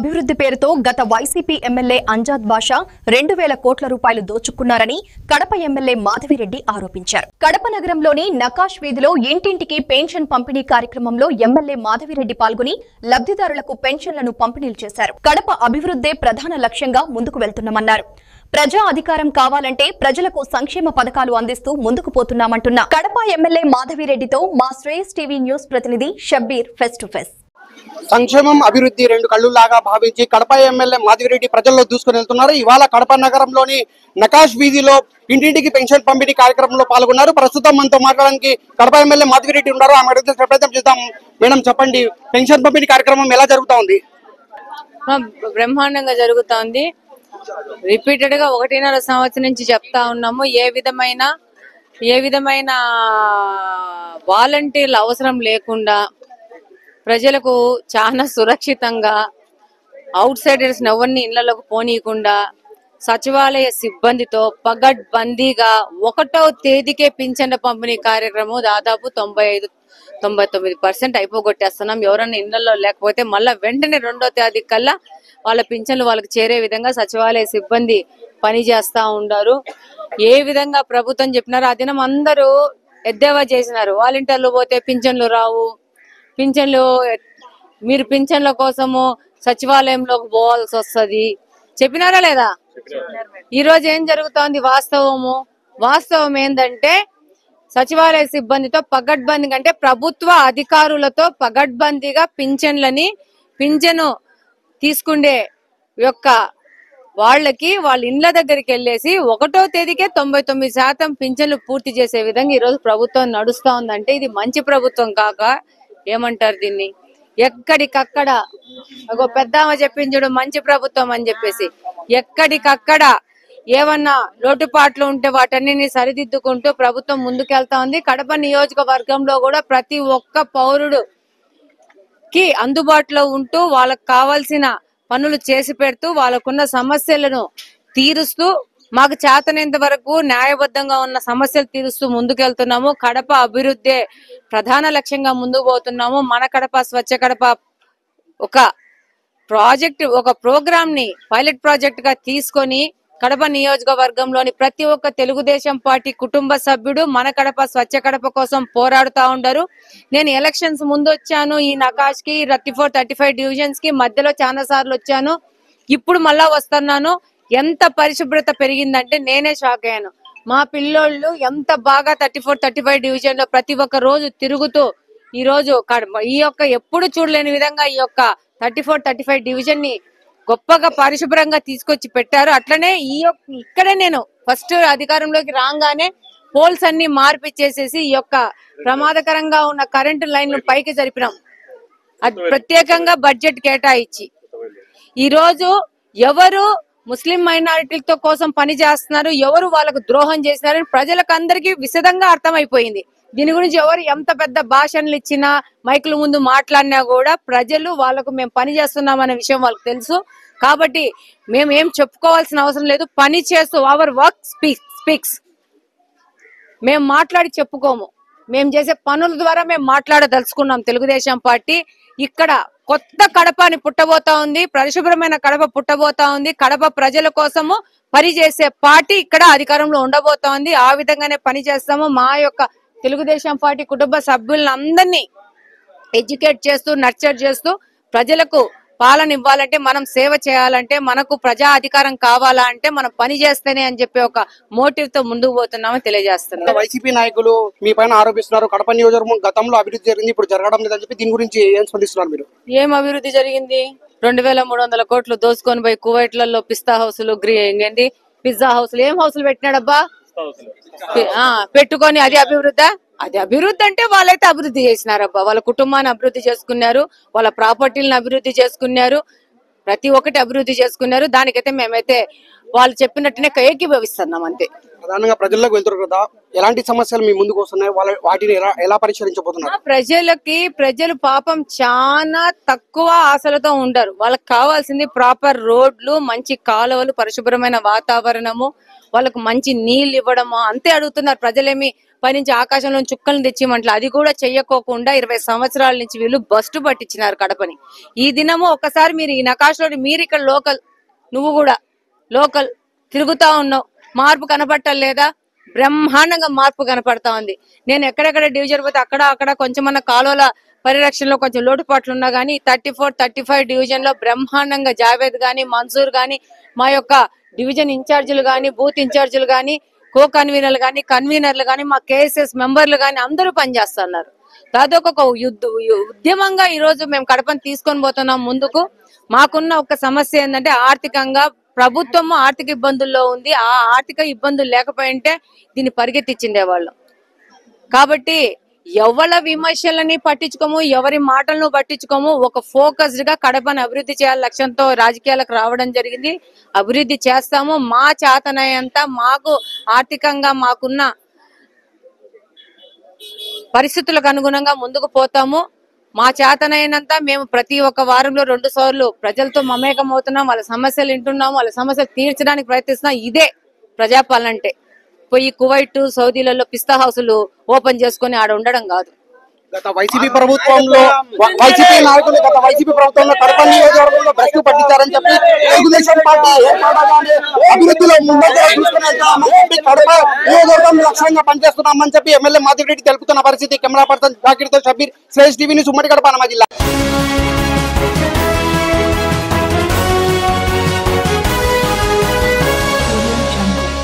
అభివృద్ధి పేరుతో గత వైసీపీ ఎమ్మెల్యే అంజాద్ బాషా 2000 కోట్ల రూపాయలు దోచుకున్నారని కడప ఎమ్మెల్యే మాధవిరెడ్డి ఆరోపించారు. కడప నగరంలోని నకాష్ వీధిలో ఇంటింటికి పెన్షన్ పంపిణీ కార్యక్రమంలో ఎమ్మెల్యే మాధవిరెడ్డి పాల్గొని లబ్ధిదారులకు పెన్షన్లను పంపిణీ చేశారు. కడప అభివృద్ధే ప్రధాన లక్ష్యంగా ముందుకు వెళ్తున్నామన్నారు. ప్రజా అధికారం కావాలంటే ప్రజలకు సంక్షేమ పథకాలు అందిస్తూ ముందుకు పోతున్నామంటున్న కడప ఎమ్మెల్యే మాధవిరెడ్డితో మా శ్రేయస్ టీవీ న్యూస్ ప్రతినిధి షబ్బీర్ ఫేస్ టు ఫేస్. సంక్షేమం అభివృద్ధి రెండు కళ్ళులాగా భావించి కడప ఎమ్మెల్యే మాధవిరెడ్డి ప్రజల్లో దూసుకుని వెళ్తున్నారు. ఇవాళ కడప నగరంలోని నకాష్ వీధిలో ఇంటింటికి పెన్షన్ పంపిణీ కార్యక్రమంలో పాల్గొన్నారు. ప్రస్తుతం మనతో మాట్లాడడానికి కడప ఎమ్మెల్యే మాధవిరెడ్డి ఉన్నారు. ఆమె ప్రయత్నం చేద్దాం. మేడం చెప్పండి, పెన్షన్ పంపిణీ కార్యక్రమం ఎలా జరుగుతా ఉంది? బ్రహ్మాండంగా జరుగుతోంది. రిపీటెడ్ గా 1.5 సంవత్సరం నుంచి చెప్తా ఉన్నాము. ఏ విధమైన వాలంటీర్ల అవసరం లేకుండా ప్రజలకు చాలా సురక్షితంగా అవుట్ సైడర్స్ ఎవరిని ఇళ్లలోకి పోనీయకుండా సచివాలయ సిబ్బందితో పగడ్బందీగా 1వ తేదీకే పింఛన్ల పంపిణీ కార్యక్రమం దాదాపు 95-99% అయిపోగొట్టేస్తున్నాం. ఎవరన్నా ఇళ్లలో లేకపోతే మళ్ళా వెంటనే 2వ తేదీ కల్లా వాళ్ళ పింఛన్లు వాళ్ళకి చేరే విధంగా సచివాలయ సిబ్బంది పనిచేస్తా ఉన్నారు. ఏ విధంగా ప్రభుత్వం చెప్పినారో ఆ దినం అందరూ ఎద్దేవా చేసినారు. వాలంటీర్లు పోతే పింఛన్లు రావు, మీరు పింఛన్ల కోసము సచివాలయంలోకి పోవాల్సి వస్తుంది చెప్పినారా లేదా? ఈ రోజు ఏం జరుగుతోంది? వాస్తవం ఏంటంటే సచివాలయ సిబ్బందితో పగడ్బందీగా అంటే ప్రభుత్వ అధికారులతో పగడ్బందీగా పింఛను తీసుకుండే యొక్క వాళ్ళకి వాళ్ళ ఇండ్ల దగ్గరికి వెళ్ళేసి 1వ తేదీకే 99% పింఛన్లు పూర్తి చేసే విధంగా ఈ రోజు ప్రభుత్వం నడుస్తా ఉందంటే ఇది మంచి ప్రభుత్వం కాక ఏమంటారు దీన్ని? ఎక్కడికక్కడ ఒక పెద్దామ చెప్పించుడు మంచి ప్రభుత్వం అని చెప్పేసి ఎక్కడికక్కడ ఏమన్నా లోటుపాట్లు ఉంటే వాటన్నిటిని సరిదిద్దుకుంటూ ప్రభుత్వం ముందుకెళ్తా ఉంది. కడప నియోజకవర్గంలో కూడా ప్రతి ఒక్క పౌరుడుకి అందుబాటులో ఉంటూ వాళ్ళకు కావాల్సిన పనులు చేసి పెడుతూ వాళ్ళకున్న సమస్యలను తీరుస్తూ మాకు చేతనేంత వరకు న్యాయబద్ధంగా ఉన్న సమస్యలు తీరుస్తూ ముందుకెళ్తున్నాము. కడప అభివృద్ధి ప్రధాన లక్ష్యంగా ముందుకు పోతున్నాము. మన కడప స్వచ్ఛ కడప ఒక ప్రోగ్రామ్ ని పైలట్ ప్రాజెక్ట్ గా తీసుకొని కడప నియోజకవర్గంలోని ప్రతి ఒక్క తెలుగుదేశం పార్టీ కుటుంబ సభ్యుడు మన కడప స్వచ్ఛ కడప కోసం పోరాడుతా ఉంటారు. నేను ఎలక్షన్స్ ముందు వచ్చాను, ఈ నకాష్ కి 34-35 డివిజన్స్ కి మధ్యలో చాలా సార్లు వచ్చాను. ఇప్పుడు మళ్ళా వస్తున్నాను. ఎంత పరిశుభ్రత పెరిగిందంటే నేనే షాక్ అయ్యాను. మా పిల్లోళ్ళు ఎంత బాగా 34-35 డివిజన్ లో ప్రతి ఒక్క రోజు తిరుగుతూ ఈ రోజు ఈ యొక్క ఎప్పుడు చూడలేని విధంగా ఈ యొక్క 34-35 డివిజన్ ని గొప్పగా పరిశుభ్రంగా తీసుకొచ్చి పెట్టారు. అట్లనే ఇక్కడే నేను ఫస్ట్ అధికారంలోకి రాగానే పోల్స్ అన్ని మార్పిచ్చేసేసి ఈ యొక్క ప్రమాదకరంగా ఉన్న కరెంటు లైన్లు పైకి జరిపినాం. అది ప్రత్యేకంగా బడ్జెట్ కేటాయించి ఈ రోజు ఎవరు ముస్లిం మైనారిటీలతో కోసం పని చేస్తున్నారు, ఎవరు వాళ్ళకు ద్రోహం చేసినారని ప్రజలకు అందరికీ విశదంగా అర్థమైపోయింది. దీని గురించి ఎవరు ఎంత పెద్ద భాషణలు ఇచ్చినా మైకుల ముందు మాట్లాడినా కూడా ప్రజలు వాళ్ళకు మేము పని చేస్తున్నాం అనే విషయం వాళ్ళకి తెలుసు. కాబట్టి మేము ఏం చెప్పుకోవాల్సిన అవసరం లేదు. పని చేస్తూ అవర్ వర్క్ స్పీక్స్. మేము మాట్లాడి చెప్పుకోము, మేము చేసే పనుల ద్వారా మేము మాట్లాడదలుచుకున్నాం. తెలుగుదేశం పార్టీ ఇక్కడ కొత్త కడపని పుట్టబోతా ఉంది, పరిశుభ్రమైన కడప పుట్టబోతా ఉంది. కడప ప్రజల కోసము పనిచేసే పార్టీ ఇక్కడ అధికారంలో ఉండబోతా ఉంది. ఆ విధంగానే పని చేస్తాము. మా యొక్క తెలుగుదేశం పార్టీ కుటుంబ సభ్యులందరినీ ఎడ్యుకేట్ చేస్తూ నర్చర్ చేస్తూ ప్రజలకు పాలన ఇవ్వాలంటే, మనం సేవ చేయాలంటే, మనకు ప్రజా అధికారం కావాలంటే మనం పని చేస్తేనే అని చెప్పి ఒక మోటివ్ తో ముందుకు పోతున్నామని తెలియజేస్తున్నాం. వైసీపీ నాయకులు మీ పైన ఆరోపిస్తున్నారు గడప నియోజకవర్గం గతంలో అభివృద్ధి జరిగింది, ఇప్పుడు జరగడం లేదని చెప్పి దీని గురించి ఏం స్పందిస్తున్నారు మీరు? ఏం అభివృద్ధి జరిగింది? 2300 కోట్లు దోసుకొని పోయి కువైట్లలో పిస్తా హౌసులు పిజ్జా హౌసులు ఏం హౌసులు పెట్టినాడబ్బా పెట్టుకొని అది అభివృద్ధి? అది అభివృద్ధి అంటే వాళ్ళైతే అభివృద్ధి చేసినారబ్బా. వాళ్ళ కుటుంబాన్ని అభివృద్ధి చేసుకున్నారు, వాళ్ళ ప్రాపర్టీలను అభివృద్ధి చేసుకున్నారు, ప్రతి ఒక్కటి అభివృద్ధి చేసుకున్నారు. దానికైతే మేమైతే వాళ్ళు చెప్పినట్టునే ఏకీభవిస్తున్నాం అంతే. ప్రధానంగా ప్రజల్లోకి వెళ్తారు కదా, ఎలాంటి సమస్యలు మీ ముందుకు వస్తున్నాయి, వాటిని ఎలా పరిష్కరించబోతున్నారు? ప్రజలు పాపం చాలా తక్కువ ఆశలతో ఉంటారు. వాళ్ళకి కావాల్సింది ప్రాపర్ రోడ్లు, మంచి కాలువలు, పరిశుభ్రమైన వాతావరణము, వాళ్ళకు మంచి నీళ్లు ఇవ్వడమో అంతే అడుగుతున్నారు. ప్రజలేమి పైనుంచి ఆకాశంలో చుక్కలను తెచ్చిమంటలు అది కూడా చెయ్యకోకుండా 20 సంవత్సరాల నుంచి వీళ్ళు బస్టు పట్టించినారు కడపని. ఈ దినము ఒక్కసారి మీరు ఈ నకాశ్ లో మీరు ఇక్కడ లోకల్, నువ్వు కూడా లోకల్ తిరుగుతా ఉన్నావు, మార్పు కనపడలేదా? బ్రహ్మాండంగా మార్పు కనపడతా ఉంది. నేను ఎక్కడెక్కడ డివిజన్ పోతే అక్కడ కొంచెమన్నా కాలువల పరిరక్షణలో కొంచెం లోటుపాట్లు ఉన్నా గానీ 34, 35 డివిజన్ లో బ్రహ్మాండంగా జావేద్ గాని, మన్సూర్ గాని, మా యొక్క డివిజన్ ఇన్ఛార్జీలు గాని, బూత్ ఇన్ఛార్జీలు గాని, కో కన్వీనర్లు గాని, కన్వీనర్లు గాని, మా కేఎస్ఎస్ మెంబర్లు గాని అందరూ పనిచేస్తున్నారు. దాదాపు ఒక ఉద్యమంగా ఈ రోజు మేము కడపని తీసుకొని పోతున్నాం ముందుకు. మాకున్న ఒక సమస్య ఏంటంటే ఆర్థికంగా ప్రభుత్వము ఆర్థిక ఇబ్బందుల్లో ఉంది. ఆ ఆర్థిక ఇబ్బందులు లేకపోయింటే దీన్ని పరిగెత్తించిండే వాళ్ళు. కాబట్టి ఎవరి విమర్శలని పట్టించుకోము, ఎవరి మాటలను పట్టించుకోము. ఒక ఫోకస్డ్ గా కడపను అభివృద్ధి చేయాలి లక్ష్యంతో రాజకీయాలకు రావడం జరిగింది. అభివృద్ధి చేస్తాము. మా చేతనయంత మాకు ఆర్థికంగా మాకున్న పరిస్థితులకు అనుగుణంగా ముందుకు పోతాము. మా చేతనైనంత మేము ప్రతి ఒక్క వారంలో 2 సార్లు ప్రజలతో మమేకం అవుతున్నాం, వాళ్ళ సమస్యలు వింటున్నాము, వాళ్ళ సమస్యలు తీర్చడానికి ప్రయత్నిస్తున్నాం. ఇదే ప్రజాపాలన అంటే. పోయి కువైట్, సౌదీలలో పిస్తా హౌసులు ఓపెన్ చేసుకుని ఆడ ఉండడం కాదు. గత వైసీపీ ప్రభుత్వంలో వైసీపీ నాయకులు కడప నియోజకవర్గంలో భ్రష్టు పట్టించారని చెప్పి తెలుగుదేశం పార్టీ ఏర్పడగానే అభివృద్ధిలో ముందంజలో చూసుకుని కడప నియోజకవర్గం లక్ష్యంగా పనిచేస్తున్నామని చెప్పి ఎమ్మెల్యే మాధవిరెడ్డి తెలుపుతున్న పరిస్థితి. కెమెరా పర్సన్ జాకీర్తో షబీర్, శ్రేష్ టీవీ న్యూస్, ఉమ్మడి కడప అన్నమయ్య జిల్లా.